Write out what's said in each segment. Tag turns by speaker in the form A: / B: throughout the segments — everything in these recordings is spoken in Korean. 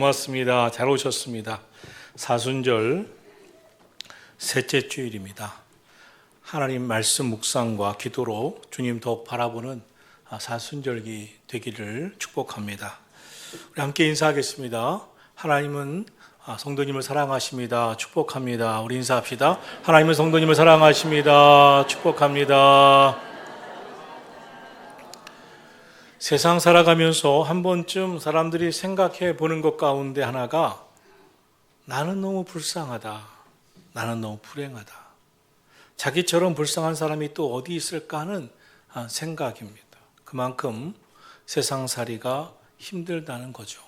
A: 고맙습니다. 잘 오셨습니다. 사순절 셋째 주일입니다. 하나님 말씀 묵상과 기도로 주님 더욱 바라보는 사순절기 되기를 축복합니다. 우리 함께 인사하겠습니다. 하나님은 성도님을 사랑하십니다. 축복합니다. 우리 인사합시다. 하나님은 성도님을 사랑하십니다. 축복합니다. 세상 살아가면서 한 번쯤 사람들이 생각해 보는 것 가운데 하나가 나는 너무 불쌍하다. 나는 너무 불행하다. 자기처럼 불쌍한 사람이 또 어디 있을까 하는 생각입니다. 그만큼 세상살이가 힘들다는 거죠.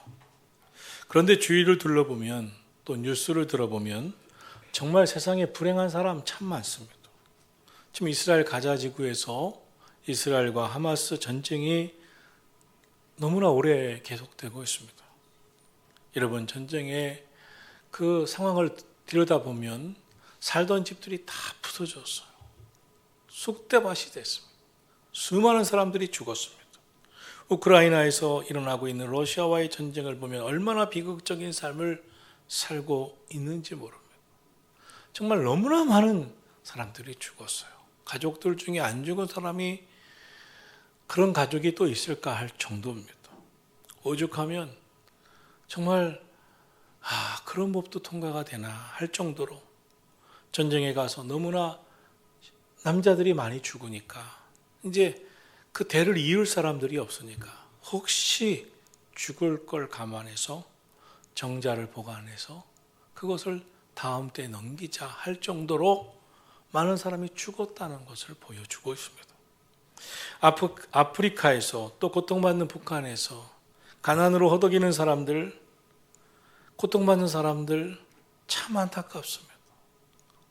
A: 그런데 주위를 둘러보면 또 뉴스를 들어보면 정말 세상에 불행한 사람 참 많습니다. 지금 이스라엘 가자 지구에서 이스라엘과 하마스 전쟁이 너무나 오래 계속되고 있습니다. 여러분, 전쟁의 그 상황을 들여다보면 살던 집들이 다 부서졌어요. 쑥대밭이 됐습니다. 수많은 사람들이 죽었습니다. 우크라이나에서 일어나고 있는 러시아와의 전쟁을 보면 얼마나 비극적인 삶을 살고 있는지 모릅니다. 정말 너무나 많은 사람들이 죽었어요. 가족들 중에 안 죽은 사람이 그런 가족이 또 있을까 할 정도입니다. 오죽하면 정말 그런 법도 통과가 되나 할 정도로 전쟁에 가서 너무나 남자들이 많이 죽으니까 이제 그 대를 이을 사람들이 없으니까 혹시 죽을 걸 감안해서 정자를 보관해서 그것을 다음 때에 넘기자 할 정도로 많은 사람이 죽었다는 것을 보여주고 있습니다. 아프리카에서 또 고통받는 북한에서 가난으로 허덕이는 사람들, 고통받는 사람들 참 안타깝습니다.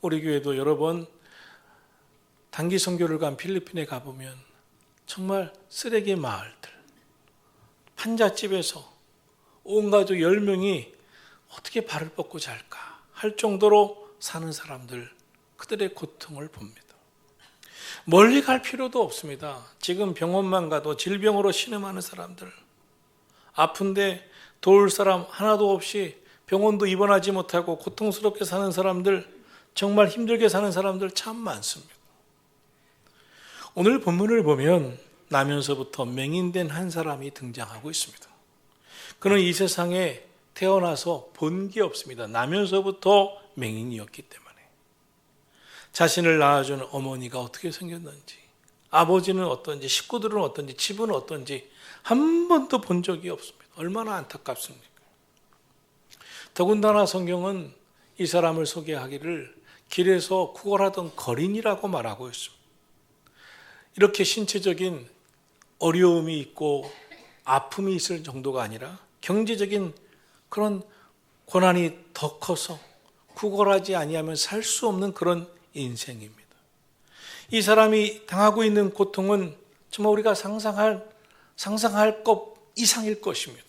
A: 우리 교회도 여러 번 단기 선교를 간 필리핀에 가보면 정말 쓰레기 마을들, 판잣집에서 온 가족 10명이 어떻게 발을 뻗고 잘까 할 정도로 사는 사람들, 그들의 고통을 봅니다. 멀리 갈 필요도 없습니다. 지금 병원만 가도 질병으로 신음하는 사람들, 아픈데 도울 사람 하나도 없이 병원도 입원하지 못하고 고통스럽게 사는 사람들, 정말 힘들게 사는 사람들 참 많습니다. 오늘 본문을 보면 나면서부터 맹인된 한 사람이 등장하고 있습니다. 그는 이 세상에 태어나서 본 게 없습니다. 나면서부터 맹인이었기 때문에. 자신을 낳아준 어머니가 어떻게 생겼는지, 아버지는 어떤지, 식구들은 어떤지, 집은 어떤지 한 번도 본 적이 없습니다. 얼마나 안타깝습니까? 더군다나 성경은 이 사람을 소개하기를 길에서 구걸하던 거린이라고 말하고 있습니다. 이렇게 신체적인 어려움이 있고 아픔이 있을 정도가 아니라 경제적인 그런 고난이 더 커서 구걸하지 아니하면 살 수 없는 그런 인생입니다. 이 사람이 당하고 있는 고통은 정말 우리가 상상할 것 이상일 것입니다.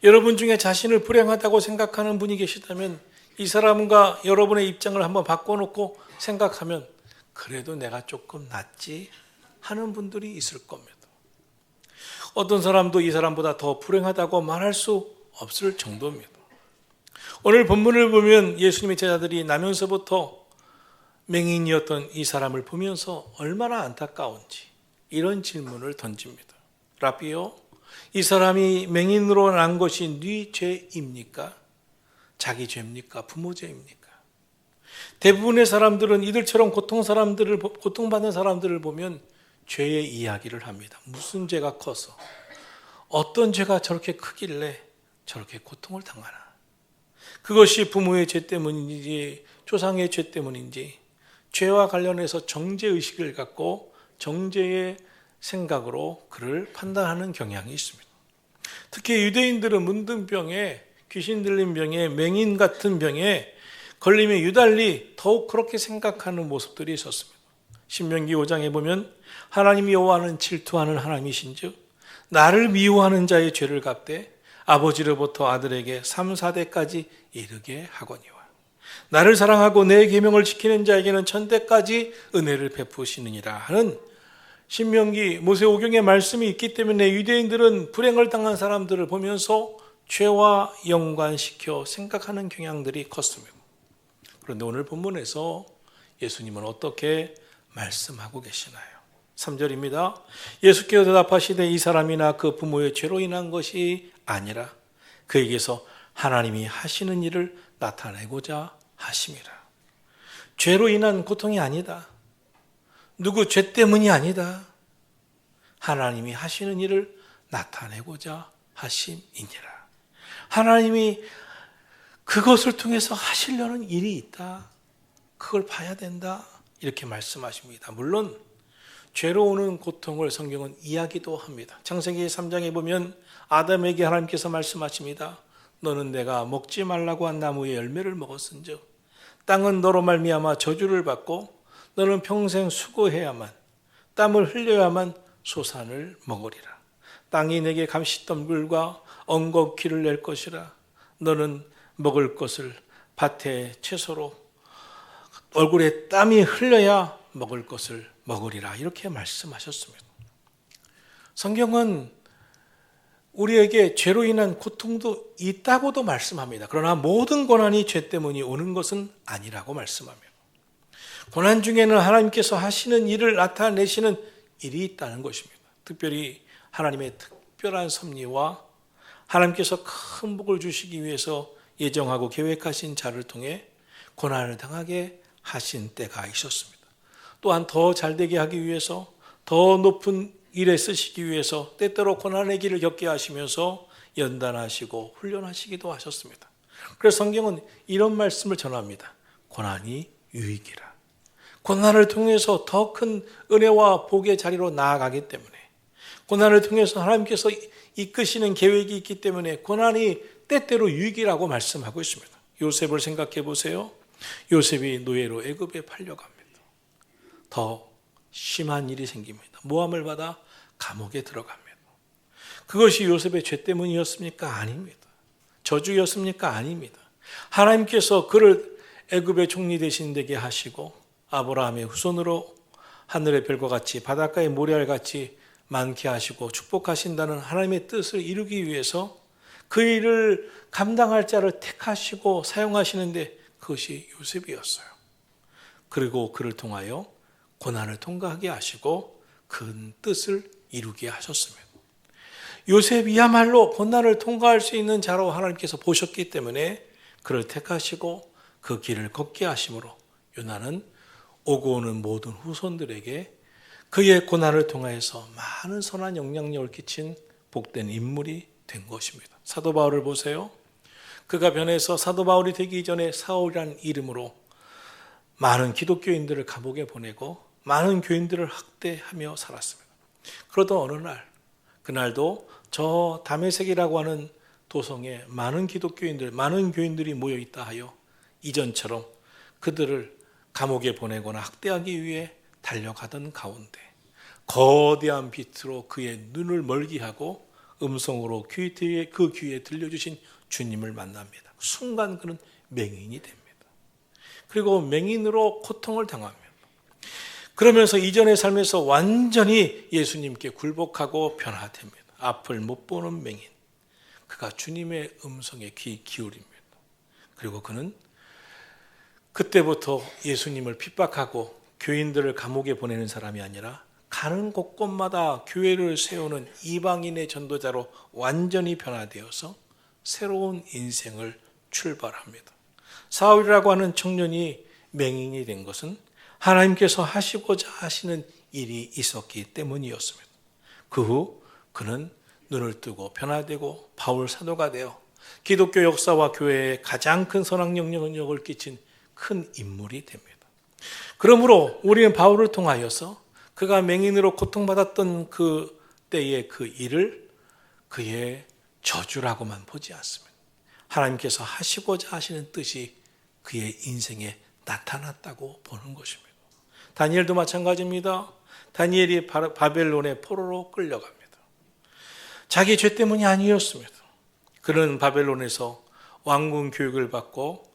A: 여러분 중에 자신을 불행하다고 생각하는 분이 계시다면 이 사람과 여러분의 입장을 한번 바꿔놓고 생각하면 그래도 내가 조금 낫지 하는 분들이 있을 겁니다. 어떤 사람도 이 사람보다 더 불행하다고 말할 수 없을 정도입니다. 오늘 본문을 보면 예수님의 제자들이 나면서부터 맹인이었던 이 사람을 보면서 얼마나 안타까운지 이런 질문을 던집니다. 라비요, 이 사람이 맹인으로 난 것이 네 죄입니까? 자기 죄입니까? 부모 죄입니까? 대부분의 사람들은 이들처럼 고통받는 사람들을 보면 죄의 이야기를 합니다. 무슨 죄가 커서 어떤 죄가 저렇게 크길래 저렇게 고통을 당하나? 그것이 부모의 죄 때문인지 조상의 죄 때문인지 죄와 관련해서 정죄의식을 갖고 정죄의 생각으로 그를 판단하는 경향이 있습니다. 특히 유대인들은 문둥병에, 귀신 들린 병에, 맹인 같은 병에 걸림에 유달리 더욱 그렇게 생각하는 모습들이 있었습니다. 신명기 5장에 보면 하나님 여호와는 질투하는 하나님이신즉 나를 미워하는 자의 죄를 갚되 아버지로부터 아들에게 3, 4대까지 이르게 하거니와 나를 사랑하고 내 계명을 지키는 자에게는 천대까지 은혜를 베푸시느니라 하는 신명기 모세오경의 말씀이 있기 때문에 유대인들은 불행을 당한 사람들을 보면서 죄와 연관시켜 생각하는 경향들이 컸습니다. 그런데 오늘 본문에서 예수님은 어떻게 말씀하고 계시나요? 3절입니다. 예수께서 대답하시되 이 사람이나 그 부모의 죄로 인한 것이 아니라 그에게서 하나님이 하시는 일을 나타내고자 하심이라. 죄로 인한 고통이 아니다. 누구 죄 때문이 아니다. 하나님이 하시는 일을 나타내고자 하심이니라. 하나님이 그것을 통해서 하시려는 일이 있다. 그걸 봐야 된다. 이렇게 말씀하십니다. 물론 죄로 오는 고통을 성경은 이야기도 합니다. 창세기 3장에 보면 아담에게 하나님께서 말씀하십니다. 너는 내가 먹지 말라고 한 나무의 열매를 먹었은즉 땅은 너로 말미암아 저주를 받고 너는 평생 수고해야만 땀을 흘려야만 소산을 먹으리라. 땅이 내게 감시덤불과 엉겅퀴를 낼 것이라. 너는 먹을 것을 밭의 채소로 얼굴에 땀이 흘려야 먹을 것을 먹으리라. 이렇게 말씀하셨습니다. 성경은 우리에게 죄로 인한 고통도 있다고도 말씀합니다. 그러나 모든 고난이 죄 때문에 오는 것은 아니라고 말씀합니다. 고난 중에는 하나님께서 하시는 일을 나타내시는 일이 있다는 것입니다. 특별히 하나님의 특별한 섭리와 하나님께서 큰 복을 주시기 위해서 예정하고 계획하신 자를 통해 고난을 당하게 하신 때가 있었습니다. 또한 더 잘되게 하기 위해서 더 높은 일에 쓰시기 위해서 때때로 고난의 길을 겪게 하시면서 연단하시고 훈련하시기도 하셨습니다. 그래서 성경은 이런 말씀을 전합니다. 고난이 유익이라. 고난을 통해서 더 큰 은혜와 복의 자리로 나아가기 때문에, 고난을 통해서 하나님께서 이끄시는 계획이 있기 때문에 고난이 때때로 유익이라고 말씀하고 있습니다. 요셉을 생각해 보세요. 요셉이 노예로 애굽에 팔려갑니다. 더 심한 일이 생깁니다. 모함을 받아 감옥에 들어갑니다. 그것이 요셉의 죄 때문이었습니까? 아닙니다. 저주였습니까? 아닙니다. 하나님께서 그를 애굽의 총리 대신 되게 하시고 아브라함의 후손으로 하늘의 별과 같이 바닷가의 모래알같이 많게 하시고 축복하신다는 하나님의 뜻을 이루기 위해서 그 일을 감당할 자를 택하시고 사용하시는데 그것이 요셉이었어요. 그리고 그를 통하여 고난을 통과하게 하시고 큰 뜻을 이루게 하셨습니다. 요셉이야말로 고난을 통과할 수 있는 자로 하나님께서 보셨기 때문에 그를 택하시고 그 길을 걷게 하심으로 요나는 오고 오는 모든 후손들에게 그의 고난을 통하여서 많은 선한 영향력을 끼친 복된 인물이 된 것입니다. 사도 바울을 보세요. 그가 변해서 사도 바울이 되기 전에 사울이라는 이름으로 많은 기독교인들을 감옥에 보내고 많은 교인들을 학대하며 살았습니다. 그러던 어느 날, 그날도 저 다메섹이라고 하는 도성에 많은 기독교인들, 많은 교인들이 모여 있다 하여 이전처럼 그들을 감옥에 보내거나 학대하기 위해 달려가던 가운데 거대한 빛으로 그의 눈을 멀게 하고 음성으로 그 귀에 들려주신 주님을 만납니다. 순간 그는 맹인이 됩니다. 그리고 맹인으로 고통을 당합니다. 그러면서 이전의 삶에서 완전히 예수님께 굴복하고 변화됩니다. 앞을 못 보는 맹인. 그가 주님의 음성에 귀 기울입니다. 그리고 그는 그때부터 예수님을 핍박하고 교인들을 감옥에 보내는 사람이 아니라 가는 곳곳마다 교회를 세우는 이방인의 전도자로 완전히 변화되어서 새로운 인생을 출발합니다. 사울이라고 하는 청년이 맹인이 된 것은 하나님께서 하시고자 하시는 일이 있었기 때문이었습니다. 그 후 그는 눈을 뜨고 변화되고 바울 사도가 되어 기독교 역사와 교회에 가장 큰 선악 영향력을 끼친 큰 인물이 됩니다. 그러므로 우리는 바울을 통하여서 그가 맹인으로 고통받았던 그 때의 그 일을 그의 저주라고만 보지 않습니다. 하나님께서 하시고자 하시는 뜻이 그의 인생에 나타났다고 보는 것입니다. 다니엘도 마찬가지입니다. 다니엘이 바벨론의 포로로 끌려갑니다. 자기 죄 때문이 아니었습니다. 그는 바벨론에서 왕궁 교육을 받고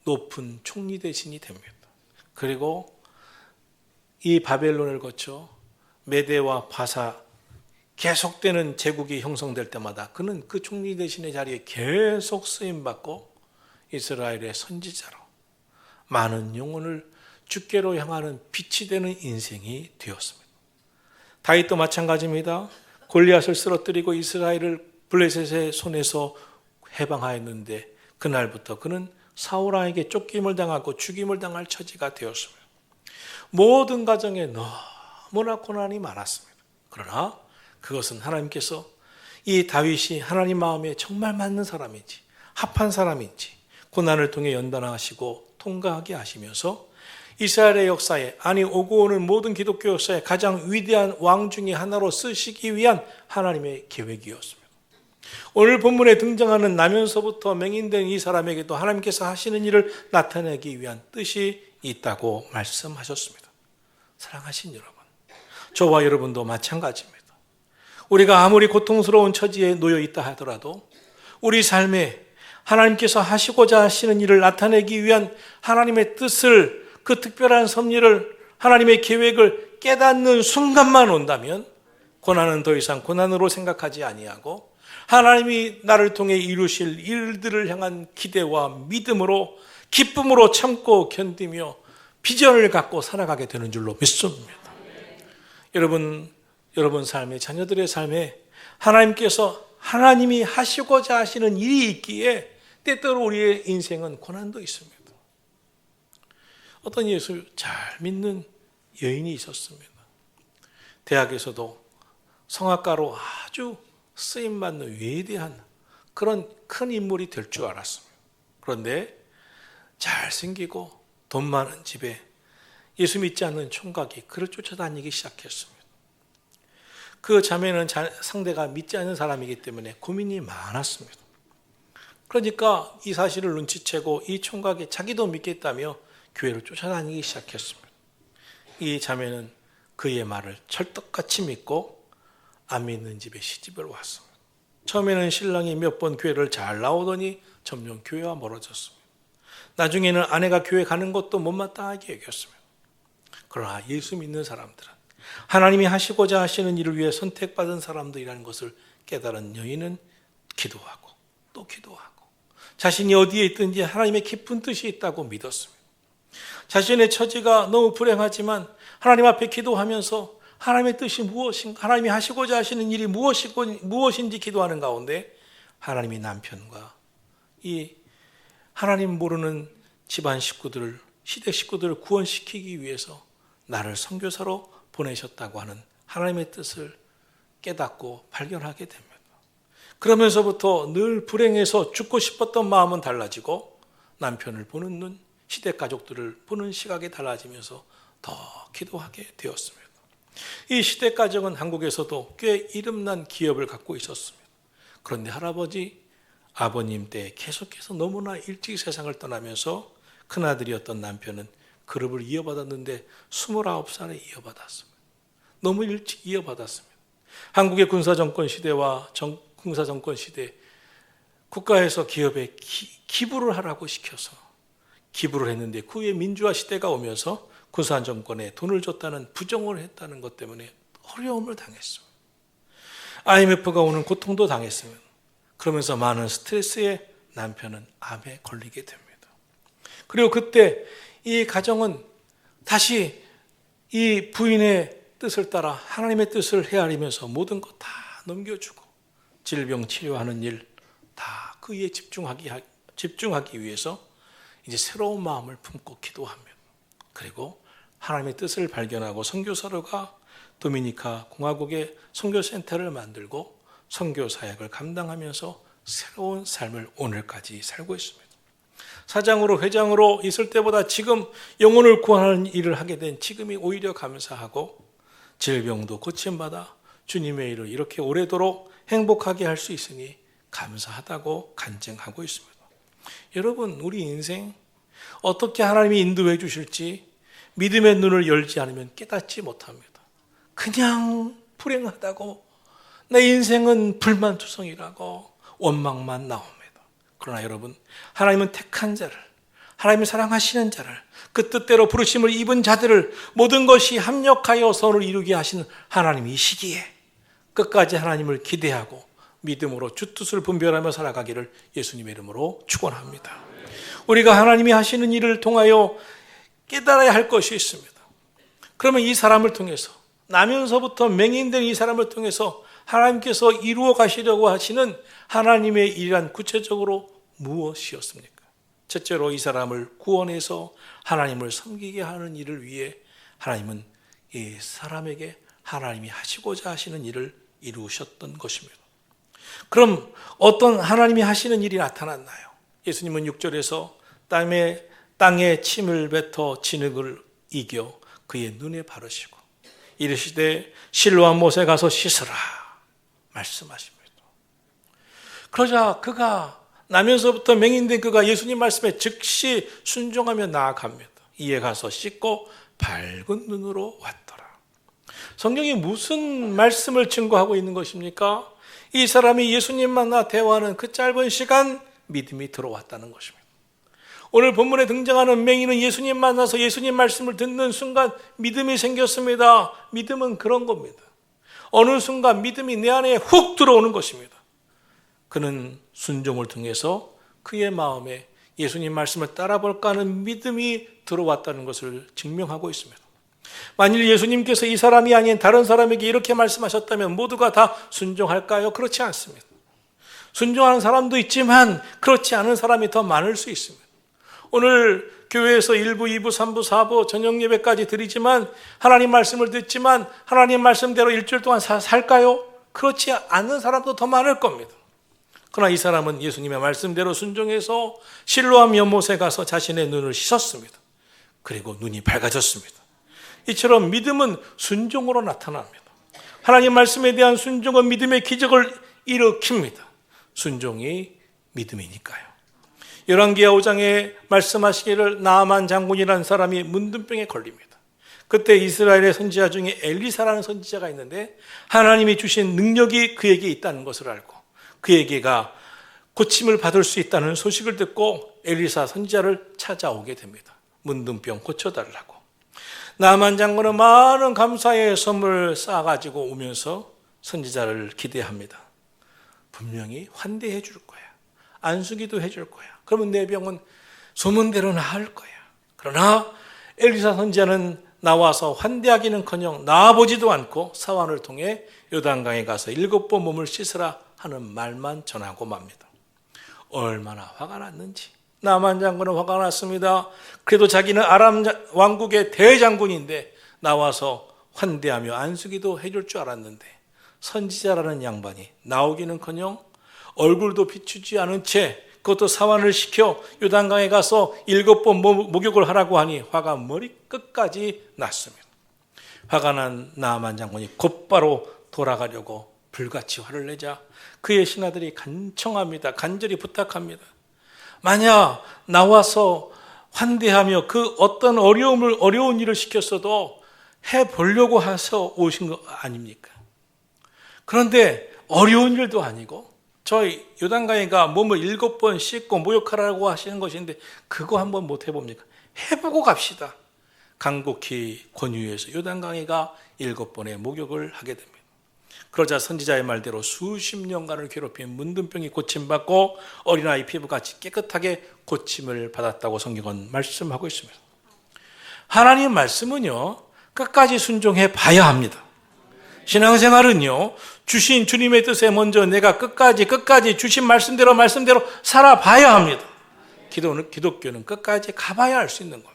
A: 높은 총리 대신이 됩니다. 그리고 이 바벨론을 거쳐 메대와 바사 계속되는 제국이 형성될 때마다 그는 그 총리 대신의 자리에 계속 쓰임받고 이스라엘의 선지자로 많은 영혼을 주께로 향하는 빛이 되는 인생이 되었습니다. 다윗도 마찬가지입니다. 골리앗을 쓰러뜨리고 이스라엘을 블레셋의 손에서 해방하였는데 그날부터 그는 사울왕에게 쫓김을 당하고 죽임을 당할 처지가 되었습니다. 모든 가정에 너무나 고난이 많았습니다. 그러나 그것은 하나님께서 이 다윗이 하나님 마음에 정말 맞는 사람인지 합한 사람인지 고난을 통해 연단하시고 통과하게 하시면서 이스라엘의 역사에, 아니 오고 오는 모든 기독교 역사에 가장 위대한 왕 중에 하나로 쓰시기 위한 하나님의 계획이었습니다. 오늘 본문에 등장하는 나면서부터 맹인된 이 사람에게도 하나님께서 하시는 일을 나타내기 위한 뜻이 있다고 말씀하셨습니다. 사랑하신 여러분, 저와 여러분도 마찬가지입니다. 우리가 아무리 고통스러운 처지에 놓여 있다 하더라도 우리 삶에 하나님께서 하시고자 하시는 일을 나타내기 위한 하나님의 뜻을, 그 특별한 섭리를, 하나님의 계획을 깨닫는 순간만 온다면 고난은 더 이상 고난으로 생각하지 아니하고 하나님이 나를 통해 이루실 일들을 향한 기대와 믿음으로, 기쁨으로 참고 견디며 비전을 갖고 살아가게 되는 줄로 믿습니다. 여러분 삶의, 자녀들의 삶에 하나님이 하시고자 하시는 일이 있기에 때때로 우리의 인생은 고난도 있습니다. 어떤 예수 잘 믿는 여인이 있었습니다. 대학에서도 성악가로 아주 쓰임받는 위대한 그런 큰 인물이 될 줄 알았습니다. 그런데 잘생기고 돈 많은 집에 예수 믿지 않는 총각이 그를 쫓아다니기 시작했습니다. 그 자매는 상대가 믿지 않는 사람이기 때문에 고민이 많았습니다. 그러니까 이 사실을 눈치채고 이 총각이 자기도 믿겠다며 교회를 쫓아다니기 시작했습니다. 이 자매는 그의 말을 철떡같이 믿고 안 믿는 집에 시집을 왔습니다. 처음에는 신랑이 몇 번 교회를 잘 나오더니 점점 교회와 멀어졌습니다. 나중에는 아내가 교회 가는 것도 못마땅하게 여겼습니다. 그러나 예수 믿는 사람들은, 하나님이 하시고자 하시는 일을 위해 선택받은 사람들이라는 것을 깨달은 여인은 기도하고 또 기도하고 자신이 어디에 있든지 하나님의 깊은 뜻이 있다고 믿었습니다. 자신의 처지가 너무 불행하지만 하나님 앞에 기도하면서 하나님의 뜻이 무엇인가, 하나님이 하시고자 하시는 일이 무엇인지 기도하는 가운데 하나님이 남편과 이 하나님 모르는 집안 식구들을, 시댁 식구들을 구원시키기 위해서 나를 선교사로 보내셨다고 하는 하나님의 뜻을 깨닫고 발견하게 됩니다. 그러면서부터 늘 불행해서 죽고 싶었던 마음은 달라지고 남편을 보는 눈, 시댁 가족들을 보는 시각이 달라지면서 더 기도하게 되었습니다. 이 시댁 가정은 한국에서도 꽤 이름난 기업을 갖고 있었습니다. 그런데 아버님 때 계속해서 너무나 일찍 세상을 떠나면서 큰아들이었던 남편은 그룹을 이어받았는데 29살에 이어받았습니다. 너무 일찍 이어받았습니다. 한국의 군사정권 시대와 군사정권 시대, 국가에서 기업에 기부를 하라고 시켜서 기부를 했는데 그 후에 민주화 시대가 오면서 군사정권에 돈을 줬다는 부정을 했다는 것 때문에 어려움을 당했습니다. IMF가 오는 고통도 당했습니다. 그러면서 많은 스트레스에 남편은 암에 걸리게 됩니다. 그리고 그때 이 가정은 다시 이 부인의 뜻을 따라 하나님의 뜻을 헤아리면서 모든 것 다 넘겨주고 질병 치료하는 일 다 그 일에 집중하기 위해서 이제 새로운 마음을 품고 기도합니다. 그리고 하나님의 뜻을 발견하고 선교사로가 도미니카 공화국의 선교센터를 만들고 선교 사역을 감당하면서 새로운 삶을 오늘까지 살고 있습니다. 사장으로 회장으로 있을 때보다 지금 영혼을 구하는 일을 하게 된 지금이 오히려 감사하고 질병도 고침받아 주님의 일을 이렇게 오래도록 행복하게 할 수 있으니 감사하다고 간증하고 있습니다. 여러분, 우리 인생 어떻게 하나님이 인도해 주실지 믿음의 눈을 열지 않으면 깨닫지 못합니다. 그냥 불행하다고, 내 인생은 불만투성이라고 원망만 나옵니다. 그러나 여러분, 하나님은 택한 자를, 하나님이 사랑하시는 자를, 그 뜻대로 부르심을 입은 자들을 모든 것이 합력하여 선을 이루게 하시는 하나님이시기에 끝까지 하나님을 기대하고 믿음으로 주 뜻을 분별하며 살아가기를 예수님의 이름으로 축원합니다. 우리가 하나님이 하시는 일을 통하여 깨달아야 할 것이 있습니다. 그러면 이 사람을 통해서, 나면서부터 맹인된 이 사람을 통해서 하나님께서 이루어 가시려고 하시는 하나님의 일이란 구체적으로 무엇이었습니까? 첫째로 이 사람을 구원해서 하나님을 섬기게 하는 일을 위해 하나님은 이 사람에게 하나님이 하시고자 하시는 일을 이루셨던 것입니다. 그럼 어떤 하나님이 하시는 일이 나타났나요? 예수님은 6절에서 땅에 침을 뱉어 진흙을 이겨 그의 눈에 바르시고 이르시되 실로암 못에 가서 씻으라 말씀하십니다. 그러자 그가 나면서부터 맹인된 그가 예수님 말씀에 즉시 순종하며 나아갑니다. 이에 가서 씻고 밝은 눈으로 왔더라. 성경이 무슨 말씀을 증거하고 있는 것입니까? 이 사람이 예수님 만나 대화하는 그 짧은 시간 믿음이 들어왔다는 것입니다. 오늘 본문에 등장하는 맹인은 예수님 만나서 예수님 말씀을 듣는 순간 믿음이 생겼습니다. 믿음은 그런 겁니다. 어느 순간 믿음이 내 안에 훅 들어오는 것입니다. 그는 순종을 통해서 그의 마음에 예수님 말씀을 따라볼까 하는 믿음이 들어왔다는 것을 증명하고 있습니다. 만일 예수님께서 이 사람이 아닌 다른 사람에게 이렇게 말씀하셨다면 모두가 다 순종할까요? 그렇지 않습니다. 순종하는 사람도 있지만 그렇지 않은 사람이 더 많을 수 있습니다. 오늘 교회에서 1부, 2부, 3부, 4부 저녁 예배까지 드리지만 하나님 말씀을 듣지만 하나님 말씀대로 일주일 동안 살까요? 그렇지 않은 사람도 더 많을 겁니다. 그러나 이 사람은 예수님의 말씀대로 순종해서 실로암 연못에 가서 자신의 눈을 씻었습니다. 그리고 눈이 밝아졌습니다. 이처럼 믿음은 순종으로 나타납니다. 하나님 말씀에 대한 순종은 믿음의 기적을 일으킵니다. 순종이 믿음이니까요. 열왕기하 5장에 말씀하시기를 나아만 장군이라는 사람이 문둥병에 걸립니다. 그때 이스라엘의 선지자 중에 엘리사라는 선지자가 있는데 하나님이 주신 능력이 그에게 있다는 것을 알고 그에게가 고침을 받을 수 있다는 소식을 듣고 엘리사 선지자를 찾아오게 됩니다. 문둥병 고쳐달라고. 나아만 장군은 많은 감사의 선물을 쌓아가지고 오면서 선지자를 기대합니다. 분명히 환대해 줄 거야. 안수기도 해줄 거야. 그러면 내 병은 소문대로 나을 거야. 그러나 엘리사 선지자는 나와서 환대하기는커녕 나아보지도 않고 사환을 통해 요단강에 가서 7번 몸을 씻으라 하는 말만 전하고 맙니다. 얼마나 화가 났는지. 나아만 장군은 화가 났습니다. 그래도 자기는 아람 왕국의 대장군인데 나와서 환대하며 안수기도 해줄 줄 알았는데 선지자라는 양반이 나오기는커녕 얼굴도 비추지 않은 채 그것도 사환을 시켜 요단강에 가서 7번 목욕을 하라고 하니 화가 머리끝까지 났습니다. 화가 난 나아만 장군이 곧바로 돌아가려고 불같이 화를 내자 그의 신하들이 간청합니다. 간절히 부탁합니다. 만약 나와서 환대하며 그 어떤 어려운 일을 시켰어도 해보려고 해서 오신 거 아닙니까? 그런데 어려운 일도 아니고 저희 요단강에가 몸을 7번 씻고 목욕하라고 하시는 것인데 그거 한번 못 해봅니까? 해보고 갑시다. 간곡히 권유해서 요단강에가 7번의 목욕을 하게 됩니다. 그러자 선지자의 말대로 수십 년간을 괴롭힌 문둥병이 고침받고 어린아이 피부같이 깨끗하게 고침을 받았다고 성경은 말씀하고 있습니다. 하나님 말씀은요 끝까지 순종해 봐야 합니다. 신앙생활은요 주신 주님의 뜻에 먼저 내가 끝까지 주신 말씀대로 살아봐야 합니다. 기독교는 끝까지 가봐야 할 수 있는 겁니다.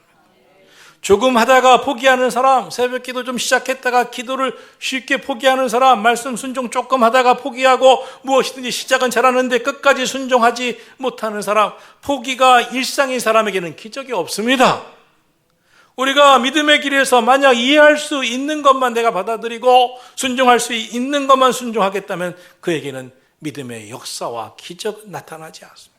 A: 조금 하다가 포기하는 사람, 새벽 기도 좀 시작했다가 기도를 쉽게 포기하는 사람, 말씀 순종 조금 하다가 포기하고 무엇이든지 시작은 잘하는데 끝까지 순종하지 못하는 사람, 포기가 일상인 사람에게는 기적이 없습니다. 우리가 믿음의 길에서 만약 이해할 수 있는 것만 내가 받아들이고 순종할 수 있는 것만 순종하겠다면 그에게는 믿음의 역사와 기적은 나타나지 않습니다.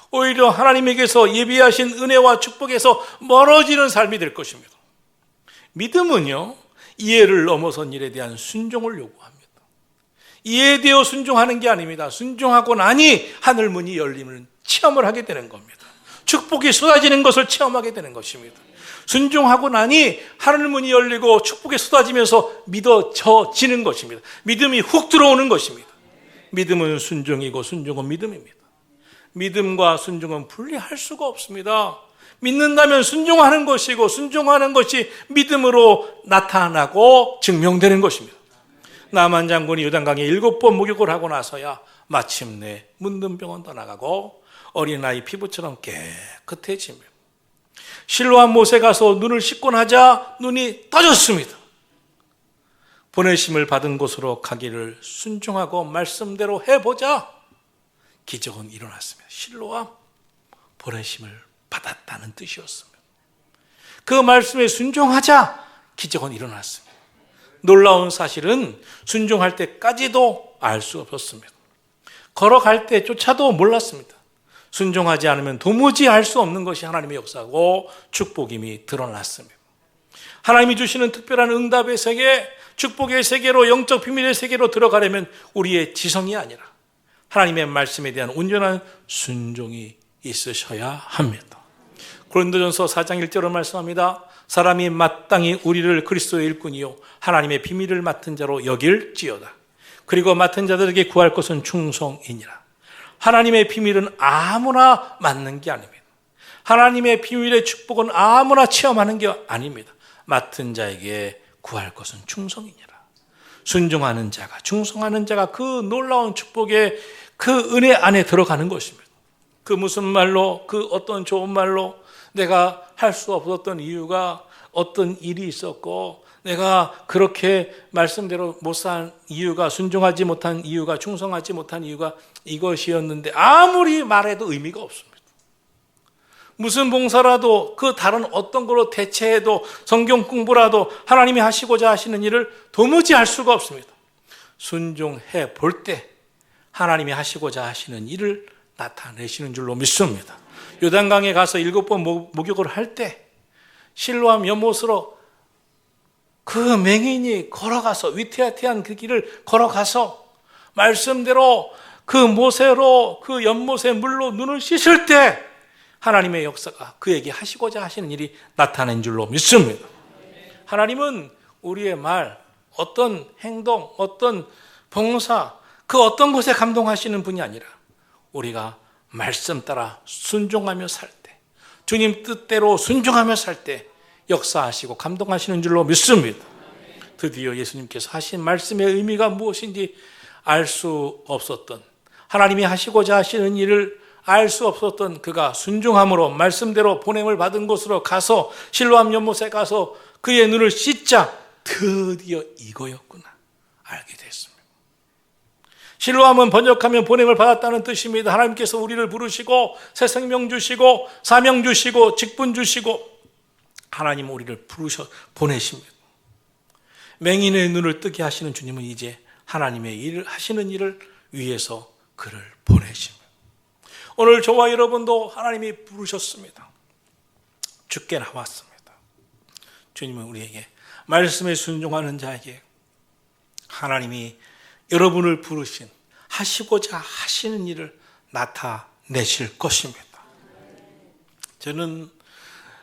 A: 오히려 하나님에게서 예비하신 은혜와 축복에서 멀어지는 삶이 될 것입니다. 믿음은요, 이해를 넘어선 일에 대한 순종을 요구합니다. 이해되어 순종하는 게 아닙니다. 순종하고 나니 하늘 문이 열리는 체험을 하게 되는 겁니다. 축복이 쏟아지는 것을 체험하게 되는 것입니다. 순종하고 나니 하늘 문이 열리고 축복이 쏟아지면서 믿어지는 것입니다. 믿음이 훅 들어오는 것입니다. 믿음은 순종이고 순종은 믿음입니다. 믿음과 순종은 분리할 수가 없습니다. 믿는다면 순종하는 것이고 순종하는 것이 믿음으로 나타나고 증명되는 것입니다. 나만 장군이 요단강에 7번 목욕을 하고 나서야 마침내 문둥병은 떠나가고 어린아이 피부처럼 깨끗해집니다. 실로암 못에 가서 눈을 씻고 나자 눈이 떠졌습니다. 보내심을 받은 곳으로 가기를 순종하고 말씀대로 해보자. 기적은 일어났습니다. 실로암, 보내심을 받았다는 뜻이었습니다. 그 말씀에 순종하자. 기적은 일어났습니다. 놀라운 사실은 순종할 때까지도 알 수 없었습니다. 걸어갈 때조차도 몰랐습니다. 순종하지 않으면 도무지 알 수 없는 것이 하나님의 역사고 축복임이 드러났습니다. 하나님이 주시는 특별한 응답의 세계, 축복의 세계로, 영적 비밀의 세계로 들어가려면 우리의 지성이 아니라 하나님의 말씀에 대한 온전한 순종이 있으셔야 합니다. 고린도전서 4장 1절로 말씀합니다. 사람이 마땅히 우리를 그리스도의 일꾼이요 하나님의 비밀을 맡은 자로 여길지어다. 그리고 맡은 자들에게 구할 것은 충성이니라. 하나님의 비밀은 아무나 맡는 게 아닙니다. 하나님의 비밀의 축복은 아무나 체험하는 게 아닙니다. 맡은 자에게 구할 것은 충성이니라. 순종하는 자가, 충성하는 자가 그 놀라운 축복의 그 은혜 안에 들어가는 것입니다. 그 무슨 말로, 그 어떤 좋은 말로 내가 할 수 없었던 이유가 어떤 일이 있었고 내가 그렇게 말씀대로 못 산 이유가, 순종하지 못한 이유가, 충성하지 못한 이유가 이것이었는데 아무리 말해도 의미가 없습니다. 무슨 봉사라도 그 다른 어떤 걸로 대체해도 성경 공부라도 하나님이 하시고자 하시는 일을 도무지 할 수가 없습니다. 순종해 볼 때 하나님이 하시고자 하시는 일을 나타내시는 줄로 믿습니다. 요단강에 가서 7번 목욕을 할 때 실로암 연못으로 그 맹인이 걸어가서 위태위태한 그 길을 걸어가서 말씀대로 그 모세로 그 연못의 물로 눈을 씻을 때 하나님의 역사가 그에게 하시고자 하시는 일이 나타낸 줄로 믿습니다. 하나님은 우리의 말, 어떤 행동, 어떤 봉사, 그 어떤 것에 감동하시는 분이 아니라 우리가 말씀 따라 순종하며 살 때, 주님 뜻대로 순종하며 살 때 역사하시고 감동하시는 줄로 믿습니다. 드디어 예수님께서 하신 말씀의 의미가 무엇인지 알 수 없었던, 하나님이 하시고자 하시는 일을 알 수 없었던 그가 순종함으로 말씀대로 보냄을 받은 곳으로 가서 실로암 연못에 가서 그의 눈을 씻자 드디어 이거였구나 알게 됐습니다. 실로암은 번역하면 보냄을 받았다는 뜻입니다. 하나님께서 우리를 부르시고 새 생명 주시고 사명 주시고 직분 주시고 하나님 우리를 보내십니다. 맹인의 눈을 뜨게 하시는 주님은 이제 하나님의 일을 하시는 일을 위해서 그를 보내십니다. 오늘 저와 여러분도 하나님이 부르셨습니다. 주께 나왔습니다. 주님은 우리에게 말씀에 순종하는 자에게 하나님이 여러분을 부르신 하시고자 하시는 일을 나타내실 것입니다. 저는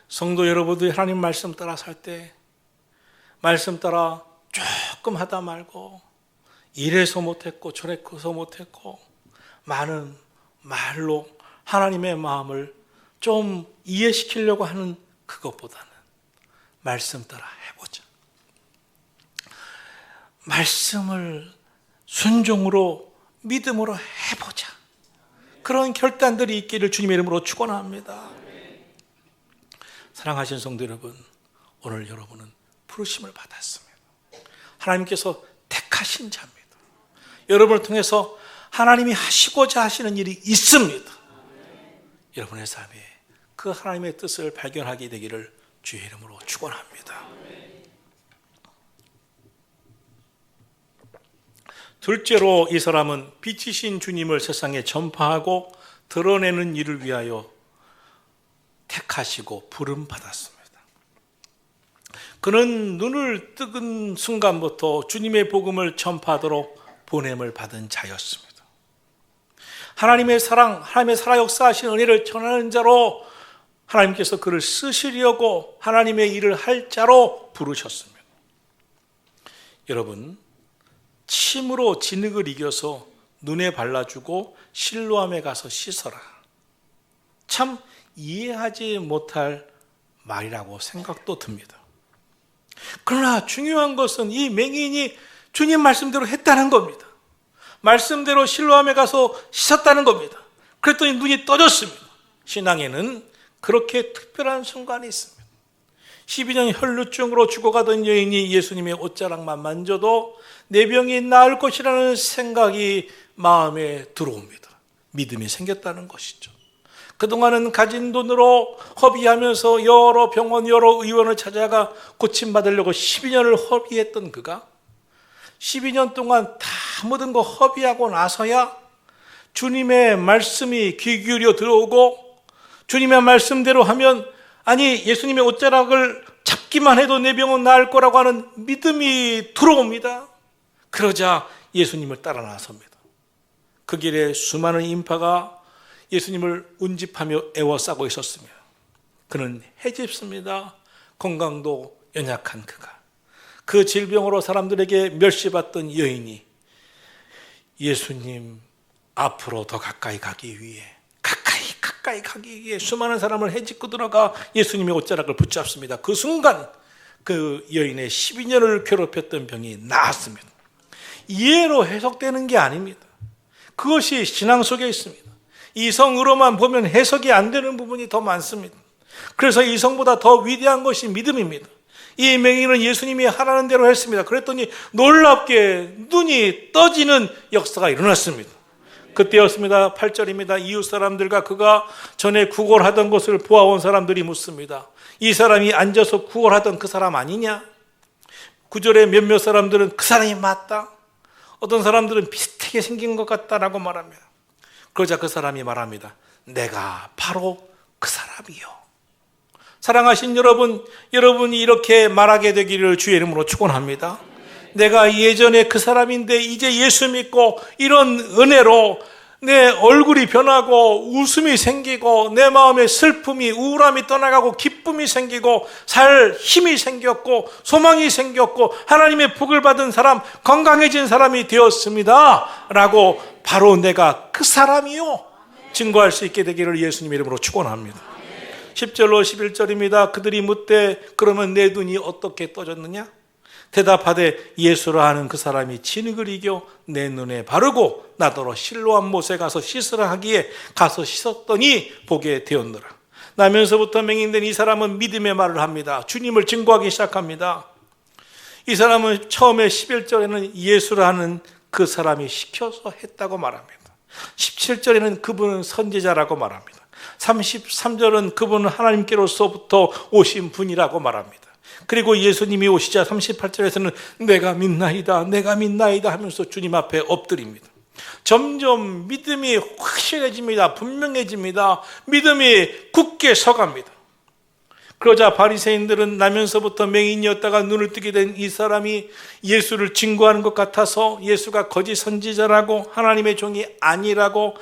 A: 성도 여러분들이 하나님 말씀 따라 살 때 말씀 따라 조금 하다 말고 이래서 못했고 저래서 못했고 많은 말로 하나님의 마음을 좀 이해시키려고 하는 그것보다는 말씀 따라 해보자. 말씀을 순종으로 믿음으로 해보자. 그런 결단들이 있기를 주님의 이름으로 축원합니다. 사랑하신 성도 여러분, 오늘 여러분은 부르심을 받았습니다. 하나님께서 택하신 자입니다. 여러분을 통해서 하나님이 하시고자 하시는 일이 있습니다. 여러분의 삶에 그 하나님의 뜻을 발견하게 되기를 주의 이름으로 축원합니다. 둘째로 이 사람은 빛이신 주님을 세상에 전파하고 드러내는 일을 위하여 택하시고 부름 받았습니다. 그는 눈을 뜨은 순간부터 주님의 복음을 전파하도록 보냄을 받은 자였습니다. 하나님의 사랑, 하나님의 살아 역사하신 은혜를 전하는 자로 하나님께서 그를 쓰시려고 하나님의 일을 할 자로 부르셨습니다. 여러분, 침으로 진흙을 이겨서 눈에 발라주고 실로암에 가서 씻어라. 참 이해하지 못할 말이라고 생각도 듭니다. 그러나 중요한 것은 이 맹인이 주님 말씀대로 했다는 겁니다. 말씀대로 실로암에 가서 씻었다는 겁니다. 그랬더니 눈이 떠졌습니다. 신앙에는 그렇게 특별한 순간이 있습니다. 12년 혈루증으로 죽어가던 여인이 예수님의 옷자락만 만져도 내 병이 나을 것이라는 생각이 마음에 들어옵니다. 믿음이 생겼다는 것이죠. 그동안은 가진 돈으로 허비하면서 여러 병원, 여러 의원을 찾아가 고침받으려고 12년을 허비했던 그가 12년 동안 다 모든 거 허비하고 나서야 주님의 말씀이 귀 기울여 들어오고 주님의 말씀대로 하면 아니 예수님의 옷자락을 잡기만 해도 내 병은 나을 거라고 하는 믿음이 들어옵니다. 그러자 예수님을 따라 나섭니다. 그 길에 수많은 인파가 예수님을 운집하며 애워싸고 있었으며 그는 해집습니다. 건강도 연약한 그가 그 질병으로 사람들에게 멸시받던 여인이 예수님 앞으로 더 가까이 가기 위해 가까이 가기 위해 수많은 사람을 해집고 들어가 예수님의 옷자락을 붙잡습니다. 그 순간 그 여인의 12년을 괴롭혔던 병이 나았습니다. 이해로 해석되는 게 아닙니다. 그것이 신앙 속에 있습니다. 이성으로만 보면 해석이 안 되는 부분이 더 많습니다. 그래서 이성보다 더 위대한 것이 믿음입니다. 이 맹인은 예수님이 하라는 대로 했습니다. 그랬더니 놀랍게 눈이 떠지는 역사가 일어났습니다. 그때였습니다. 8절입니다. 이웃 사람들과 그가 전에 구걸하던 것을 보아온 사람들이 묻습니다. 이 사람이 앉아서 구걸하던 그 사람 아니냐? 9절에 몇몇 사람들은 그 사람이 맞다. 어떤 사람들은 비슷하게 생긴 것 같다라고 말합니다. 그러자 그 사람이 말합니다. 내가 바로 그 사람이요. 사랑하신 여러분, 여러분이 이렇게 말하게 되기를 주의 이름으로 축원합니다. 내가 예전에 그 사람인데 이제 예수 믿고 이런 은혜로 내 얼굴이 변하고 웃음이 생기고 내 마음에 슬픔이 우울함이 떠나가고 기쁨이 생기고 살 힘이 생겼고 소망이 생겼고 하나님의 복을 받은 사람, 건강해진 사람이 되었습니다 라고 바로 내가 그 사람이요 증거할 수 있게 되기를 예수님 이름으로 축원합니다. 10절로 11절입니다. 그들이 묻되 그러면 내 눈이 어떻게 떠졌느냐? 대답하되 예수라 하는 그 사람이 진흙을 이겨 내 눈에 바르고 나더러 실로암 못에 가서 씻으라 하기에 가서 씻었더니 보게 되었노라. 나면서부터 맹인된 이 사람은 믿음의 말을 합니다. 주님을 증거하기 시작합니다. 이 사람은 처음에 11절에는 예수라 하는 그 사람이 시켜서 했다고 말합니다. 17절에는 그분은 선지자라고 말합니다. 33절은 그분은 하나님께로서부터 오신 분이라고 말합니다. 그리고 예수님이 오시자 38절에서는 내가 믿나이다 하면서 주님 앞에 엎드립니다. 점점 믿음이 확실해집니다. 분명해집니다. 믿음이 굳게 서갑니다. 그러자 바리새인들은 나면서부터 맹인이었다가 눈을 뜨게 된 이 사람이 예수를 증거하는 것 같아서 예수가 거짓 선지자라고 하나님의 종이 아니라고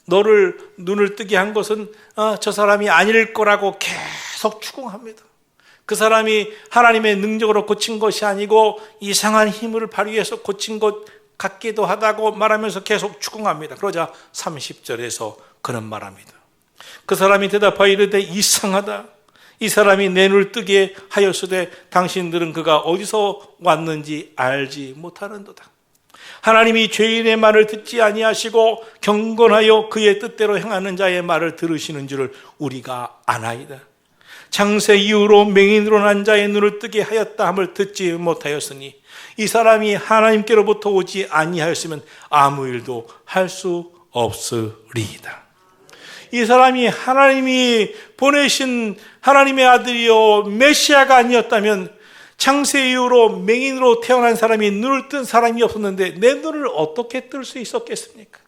A: 너를 눈을 뜨게 한 것은 저 사람이 아닐 거라고 계속 추궁합니다. 그 사람이 하나님의 능력으로 고친 것이 아니고 이상한 힘을 발휘해서 고친 것 같기도 하다고 말하면서 계속 추궁합니다. 그러자 30절에서 그는 말합니다. 그 사람이 대답하여 이르되 이상하다. 이 사람이 내 눈을 뜨게 하였으되 당신들은 그가 어디서 왔는지 알지 못하는도다. 하나님이 죄인의 말을 듣지 아니하시고 경건하여 그의 뜻대로 행하는 자의 말을 들으시는 줄을 우리가 아나이다. 창세 이후로 맹인으로 난 자의 눈을 뜨게 하였다 함을 듣지 못하였으니 이 사람이 하나님께로부터 오지 아니하였으면 아무 일도 할 수 없으리이다. 이 사람이 하나님이 보내신 하나님의 아들이요 메시아가 아니었다면 창세 이후로 맹인으로 태어난 사람이 눈을 뜬 사람이 없었는데 내 눈을 어떻게 뜰 수 있었겠습니까?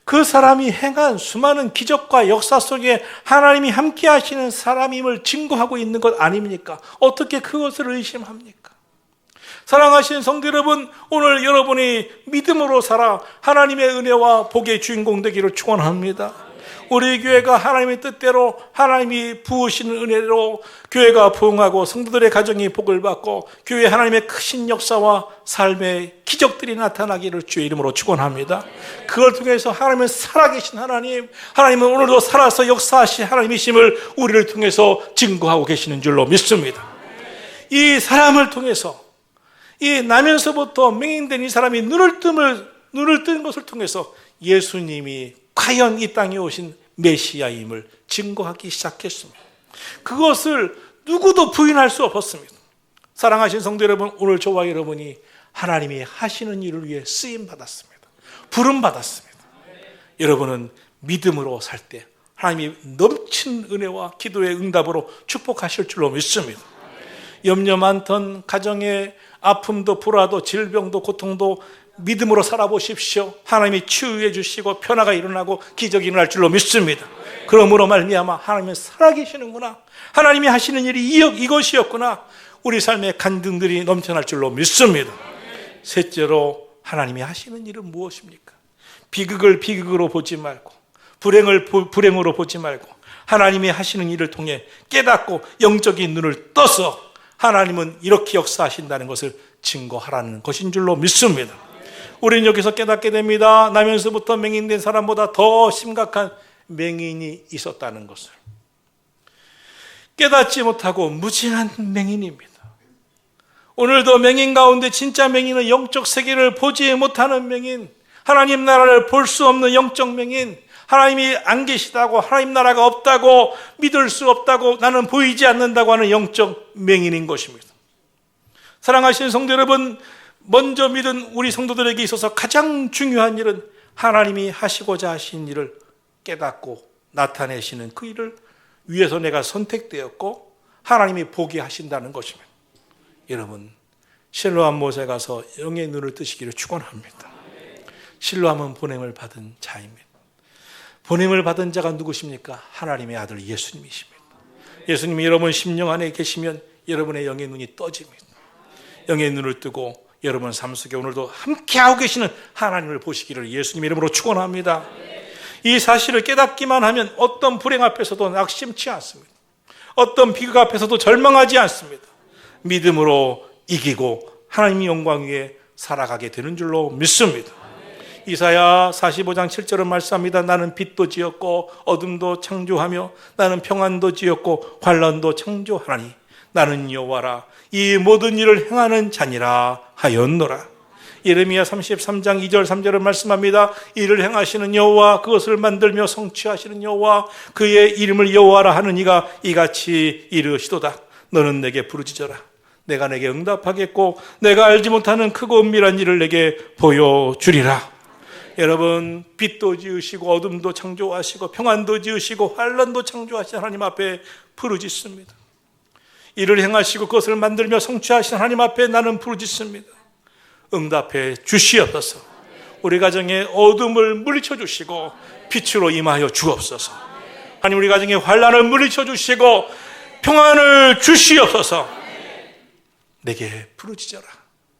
A: 그 사람이 행한 수많은 기적과 역사 속에 하나님이 함께 하시는 사람임을 증거하고 있는 것 아닙니까? 어떻게 그것을 의심합니까? 사랑하시는 성도 여러분, 오늘 여러분이 믿음으로 살아 하나님의 은혜와 복의 주인공 되기를 축원합니다. 우리 교회가 하나님의 뜻대로 하나님이 부으시는 은혜로 교회가 부흥하고 성도들의 가정이 복을 받고 교회 하나님의 크신 역사와 삶의 기적들이 나타나기를 주의 이름으로 축원합니다. 그걸 통해서 하나님은 살아계신 하나님, 하나님은 오늘도 살아서 역사하신 하나님이심을 우리를 통해서 증거하고 계시는 줄로 믿습니다. 이 사람을 통해서, 이 나면서부터 맹인된 이 사람이 눈을 뜬 것을 통해서 예수님이 과연 이 땅에 오신 메시아임을 증거하기 시작했습니다. 그것을 누구도 부인할 수 없었습니다. 사랑하신 성도 여러분, 오늘 저와 여러분이 하나님이 하시는 일을 위해 쓰임 받았습니다. 부름 받았습니다. 여러분은 믿음으로 살 때 하나님이 넘친 은혜와 기도의 응답으로 축복하실 줄로 믿습니다. 염려 많던 가정의 아픔도 불화도 질병도 고통도 믿음으로 살아보십시오. 하나님이 치유해 주시고 변화가 일어나고 기적이 일어날 줄로 믿습니다. 그러므로 말미암아 하나님은 살아계시는구나, 하나님이 하시는 일이 이것이었구나, 우리 삶의 간증들이 넘쳐날 줄로 믿습니다. 셋째로, 하나님이 하시는 일은 무엇입니까? 비극을 비극으로 보지 말고 불행을 불행으로 보지 말고 하나님이 하시는 일을 통해 깨닫고 영적인 눈을 떠서 하나님은 이렇게 역사하신다는 것을 증거하라는 것인 줄로 믿습니다. 우리는 여기서 깨닫게 됩니다. 나면서부터 맹인된 사람보다 더 심각한 맹인이 있었다는 것을. 깨닫지 못하고 무지한 맹인입니다. 오늘도 맹인 가운데 진짜 맹인은 영적 세계를 보지 못하는 맹인, 하나님 나라를 볼 수 없는 영적 맹인, 하나님이 안 계시다고, 하나님 나라가 없다고, 믿을 수 없다고, 나는 보이지 않는다고 하는 영적 맹인인 것입니다. 사랑하시는 성도 여러분, 먼저 믿은 우리 성도들에게 있어서 가장 중요한 일은 하나님이 하시고자 하신 일을 깨닫고 나타내시는 그 일을 위해서 내가 선택되었고 하나님이 보게 하신다는 것입니다. 여러분, 실로암 못에 가서 영의 눈을 뜨시기를 축원합니다. 실로암은 보냄을 받은 자입니다. 보냄을 받은 자가 누구십니까? 하나님의 아들 예수님이십니다. 예수님이 여러분 심령 안에 계시면 여러분의 영의 눈이 떠집니다. 영의 눈을 뜨고 여러분 삶 속에 오늘도 함께하고 계시는 하나님을 보시기를 예수님 이름으로 축원합니다. 이 사실을 깨닫기만 하면 어떤 불행 앞에서도 낙심치 않습니다. 어떤 비극 앞에서도 절망하지 않습니다. 믿음으로 이기고 하나님의 영광 위에 살아가게 되는 줄로 믿습니다. 이사야 45장 7절은 말씀합니다. 나는 빛도 지었고 어둠도 창조하며 나는 평안도 지었고 환란도 창조하나니 나는 여호와라 이 모든 일을 행하는 자니라 하였노라. 예레미야 33장 2절 3절은 말씀합니다. 이를 행하시는 여호와, 그것을 만들며 성취하시는 여호와, 그의 이름을 여호와라 하는 이가 이같이 이르시도다. 너는 내게 부르짖어라. 내가 내게 응답하겠고 내가 알지 못하는 크고 은밀한 일을 내게 보여주리라. 여러분, 빛도 지으시고 어둠도 창조하시고 평안도 지으시고 환란도 창조하신 하나님 앞에 부르짖습니다. 이를 행하시고 그것을 만들며 성취하신 하나님 앞에 나는 부르짖습니다. 응답해 주시옵소서. 우리 가정의 어둠을 물리쳐 주시고 빛으로 임하여 주옵소서. 하나님, 우리 가정의 환란을 물리쳐 주시고 평안을 주시옵소서. 내게 부르짖어라.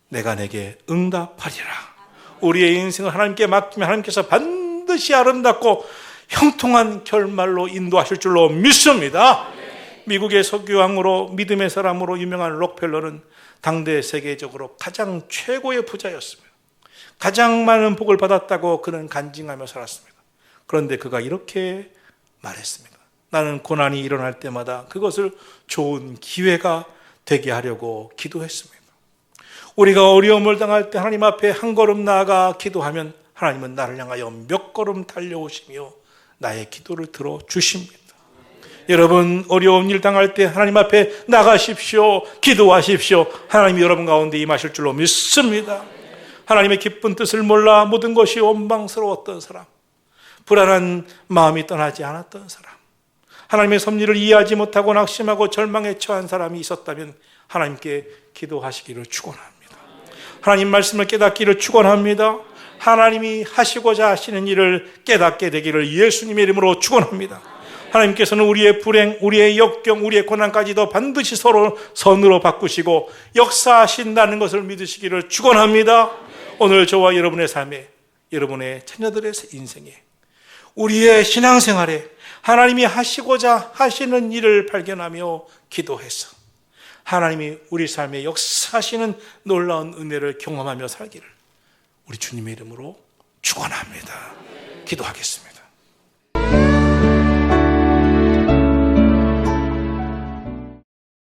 A: 내가 내게 응답하리라. 우리의 인생을 하나님께 맡기면 하나님께서 반드시 아름답고 형통한 결말로 인도하실 줄로 믿습니다. 미국의 석유왕으로 믿음의 사람으로 유명한 록펠러는 당대 세계적으로 가장 최고의 부자였습니다. 가장 많은 복을 받았다고 그는 간증하며 살았습니다. 그런데 그가 이렇게 말했습니다. 나는 고난이 일어날 때마다 그것을 좋은 기회가 되게 하려고 기도했습니다. 우리가 어려움을 당할 때 하나님 앞에 한 걸음 나아가 기도하면 하나님은 나를 향하여 몇 걸음 달려오시며 나의 기도를 들어주십니다. 여러분, 어려운 일 당할 때 하나님 앞에 나가십시오. 기도하십시오. 하나님이 여러분 가운데 임하실 줄로 믿습니다. 하나님의 기쁜 뜻을 몰라 모든 것이 원망스러웠던 사람, 불안한 마음이 떠나지 않았던 사람, 하나님의 섭리를 이해하지 못하고 낙심하고 절망에 처한 사람이 있었다면 하나님께 기도하시기를 축원합니다. 하나님 말씀을 깨닫기를 축원합니다. 하나님이 하시고자 하시는 일을 깨닫게 되기를 예수님의 이름으로 축원합니다. 하나님께서는 우리의 불행, 우리의 역경, 우리의 고난까지도 반드시 서로 선으로 바꾸시고 역사하신다는 것을 믿으시기를 축원합니다. 오늘 저와 여러분의 삶에, 여러분의 자녀들의 인생에 우리의 신앙생활에 하나님이 하시고자 하시는 일을 발견하며 기도해서 하나님이 우리 삶에 역사하시는 놀라운 은혜를 경험하며 살기를 우리 주님의 이름으로 축원합니다. 기도하겠습니다.